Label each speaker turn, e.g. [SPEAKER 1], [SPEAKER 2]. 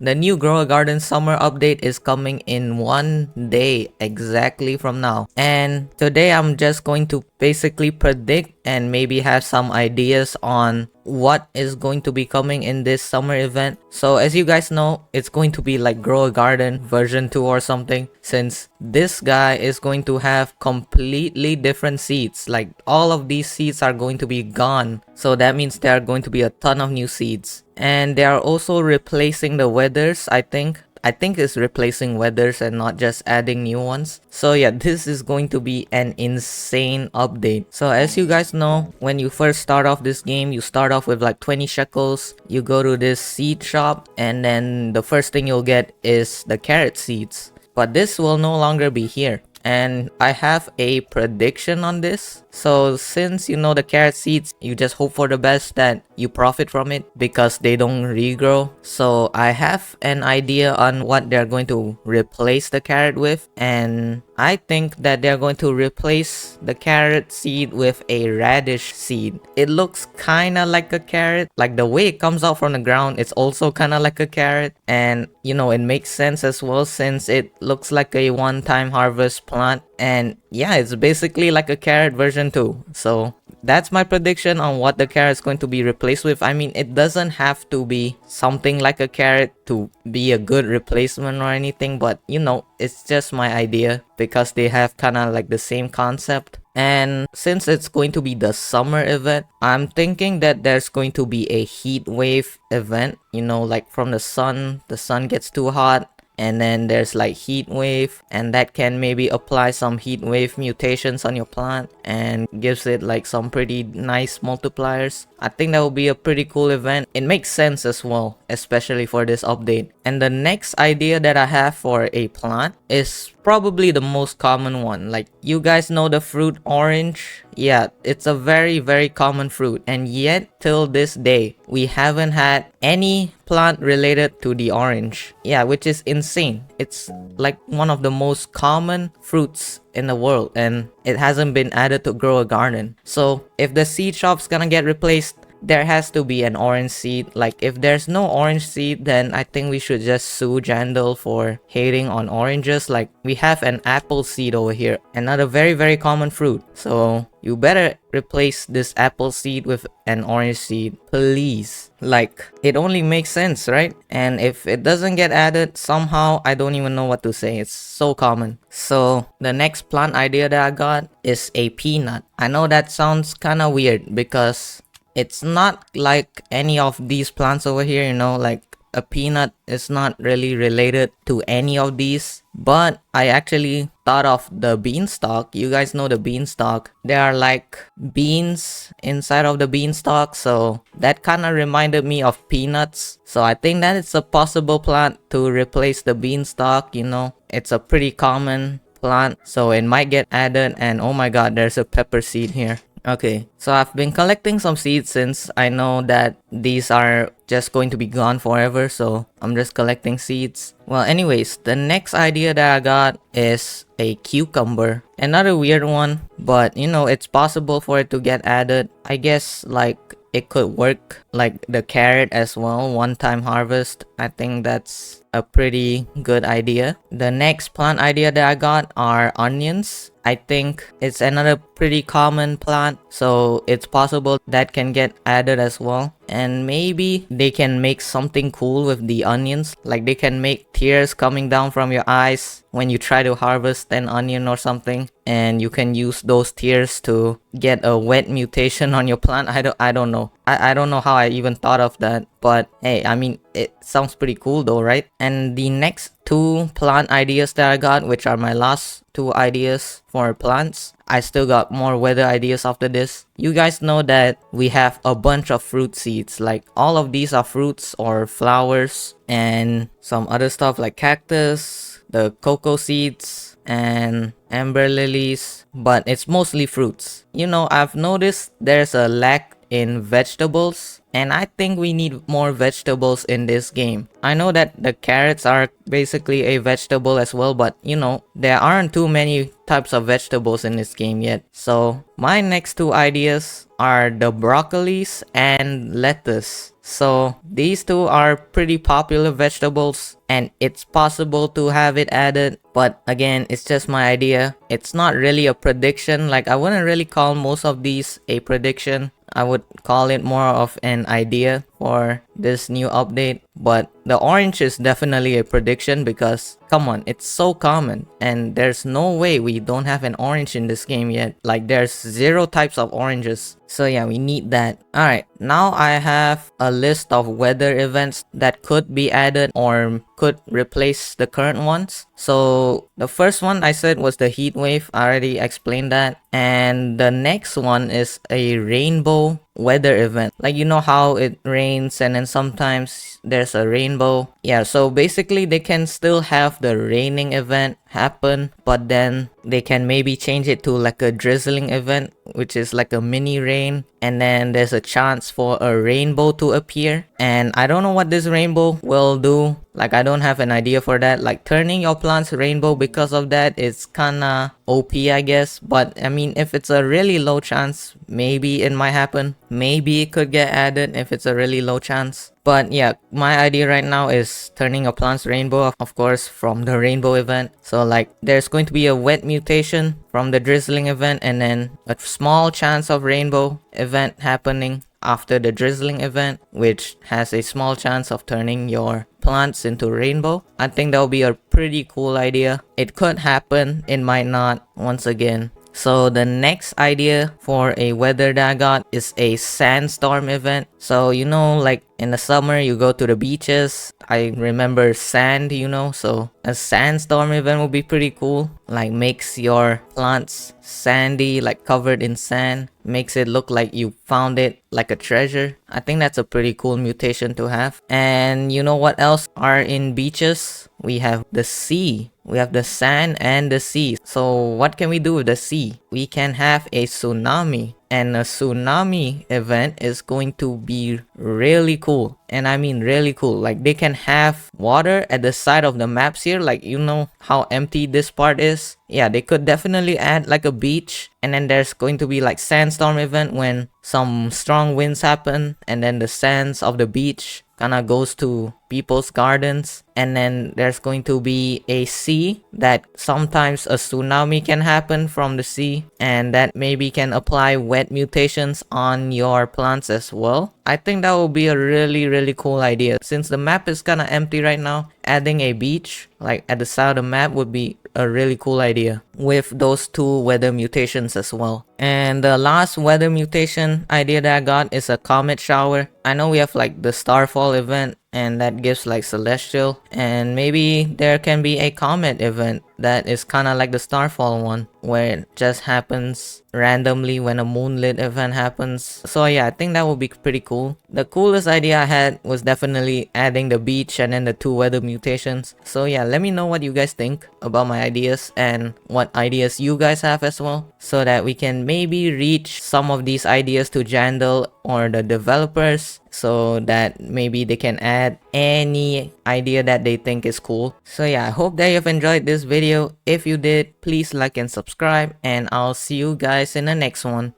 [SPEAKER 1] The new Grow a Garden summer update is coming in 1 day exactly from now. And today I'm just going to basically predict and maybe have some ideas on what is going to be coming in this summer event. So as you guys know, it's going to be like Grow a Garden version 2 or something, since this guy is going to have completely different seeds. Like all of these seeds are going to be gone. So that means there are going to be a ton of new seeds. And they are also replacing the weathers, I think. I think it's replacing weathers and not just adding new ones. So yeah, this is going to be an insane update. So as you guys know, when you first start off this game, you start off with like 20 shekels. You go to this seed shop and then the first thing you'll get is the carrot seeds. But this will no longer be here. And I have a prediction on this. So since you know the carrot seeds, you just hope for the best that you profit from it because they don't regrow. So I have an idea on what they're going to replace the carrot with, and I think that they're going to replace the carrot seed with a radish seed. It looks kinda like a carrot, like the way it comes out from the ground, it's also kinda like a carrot. And you know, it makes sense as well since it looks like a one-time harvest plant. And yeah, it's basically like a carrot version 2. So that's my prediction on what the carrot is going to be replaced with. I mean, it doesn't have to be something like a carrot to be a good replacement or anything, but you know, it's just my idea because they have kind of like the same concept. And since it's going to be the summer event, I'm thinking that there's going to be a heat wave event, you know, like from the sun gets too hot, and then there's like heat wave, and that can maybe apply some heat wave mutations on your plant and gives it like some pretty nice multipliers. I think that would be a pretty cool event. It makes sense as well, especially for this update. And the next idea that I have for a plant is probably the most common one. Like, you guys know the fruit orange? Yeah, it's a very common fruit, and yet till this day we haven't had any plant related to the orange. Yeah, which is insane. It's like one of the most common fruits in the world, and it hasn't been added to Grow a Garden. So if the seed shop's gonna get replaced, there has to be an orange seed. Like, if there's no orange seed, then I think we should just sue Jandal for hating on oranges. Like, we have an apple seed over here, another very common fruit. So you better replace this apple seed with an orange seed, please. Like, it only makes sense, right? And if it doesn't get added somehow, I don't even know what to say. It's so common. So the next plant idea that I got is a peanut. I know that sounds kind of weird because it's not like any of these plants over here, you know, like a peanut is not really related to any of these. But I actually thought of the beanstalk. You guys know the beanstalk. There are like beans inside of the beanstalk, so that kind of reminded me of peanuts. So I think that it's a possible plant to replace the beanstalk, you know. It's a pretty common plant, so it might get added. And oh my god, there's a pepper seed here. Okay, so I've been collecting some seeds since I know that these are just going to be gone forever, so I'm just collecting seeds. Well, anyways, the next idea that I got is a cucumber. Another weird one, but you know, it's possible for it to get added. I guess like it could work like the carrot as well, one-time harvest. I think that's a pretty good idea. The next plant idea that I got are onions. I think it's another pretty common plant, so it's possible that can get added as well. And maybe they can make something cool with the onions, like they can make tears coming down from your eyes when you try to harvest an onion or something, and you can use those tears to get a wet mutation on your plant. I don't know. I don't know how I even thought of that, but hey, I mean, it sounds pretty cool though, right? And the next two plant ideas that I got, which are my last two ideas for plants, I still got more weather ideas after this. You guys know that we have a bunch of fruit seeds. Like, all of these are fruits or flowers, and some other stuff like cactus, the cocoa seeds, and amber lilies, but it's mostly fruits. You know, I've noticed there's a lack in vegetables, and I think we need more vegetables in this game. I know that the carrots are basically a vegetable as well, but you know, there aren't too many types of vegetables in this game yet. So my next two ideas are the broccolis and lettuce. So these two are pretty popular vegetables and it's possible to have it added, but again, it's just my idea. It's not really a prediction. Like, I wouldn't really call most of these a prediction. I would call it more of an idea for this new update. But the orange is definitely a prediction because, come on, it's so common and there's no way we don't have an orange in this game yet. Like, there's 0 types of oranges. So yeah, we need that. Alright, now I have a list of weather events that could be added or could replace the current ones. So the first one I said was the heat wave. I already explained that. And the next one is a rainbow weather event. Like, you know how it rains and then sometimes there's a rainbow. Yeah, so basically they can still have the raining event happen, but then they can maybe change it to like a drizzling event, which is like a mini rain, and then there's a chance for a rainbow to appear. And I don't know what this rainbow will do. Like, I don't have an idea for that. Like, turning your plants rainbow because of that is kinda OP, I guess. But I mean, if it's a really low chance, maybe it might happen. Maybe it could get added if it's a really low chance. But yeah, my idea right now is turning a plant's rainbow, of course, from the rainbow event. So like, there's going to be a wet mutation from the drizzling event and then a small chance of rainbow event happening after the drizzling event, which has a small chance of turning your plants into rainbow. I think that would be a pretty cool idea. It could happen, it might not, once again. So the next idea for a weather that I got is a sandstorm event. So, you know, like in the summer you go to the beaches. I remember sand, you know, so a sandstorm event would be pretty cool. Like, makes your plants sandy, like covered in sand, makes it look like you found it like a treasure. I think that's a pretty cool mutation to have. And you know what else are in beaches? We have the sea. We have the sand and the sea. So what can we do with the sea? We can have a tsunami. And a tsunami event is going to be really cool. And I mean really cool. Like, they can have water at the side of the maps here. Like, you know how empty this part is? Yeah, they could definitely add like a beach. And then there's going to be like sandstorm event when some strong winds happen. And then the sands of the beach kinda goes to people's gardens. And then there's going to be a sea that sometimes a tsunami can happen from the sea, and that maybe can apply wet mutations on your plants as well. I think that would be a really cool idea. Since the map is kinda empty right now, adding a beach like at the side of the map would be a really cool idea with those two weather mutations as well. And the last weather mutation idea that I got is a comet shower. I know we have like the starfall event and that gives like celestial, and maybe there can be a comet event that is kind of like the starfall one where it just happens randomly when a moonlit event happens. So yeah, I think that would be pretty cool. The coolest idea I had was definitely adding the beach and then the two weather mutations. So yeah, let me know what you guys think about my ideas and what ideas you guys have as well, so that we can maybe reach some of these ideas to Jandal or the developers, so that maybe they can add any idea that they think is cool. So yeah, I hope that you've enjoyed this video. If you did, please like and subscribe, and I'll see you guys in the next one.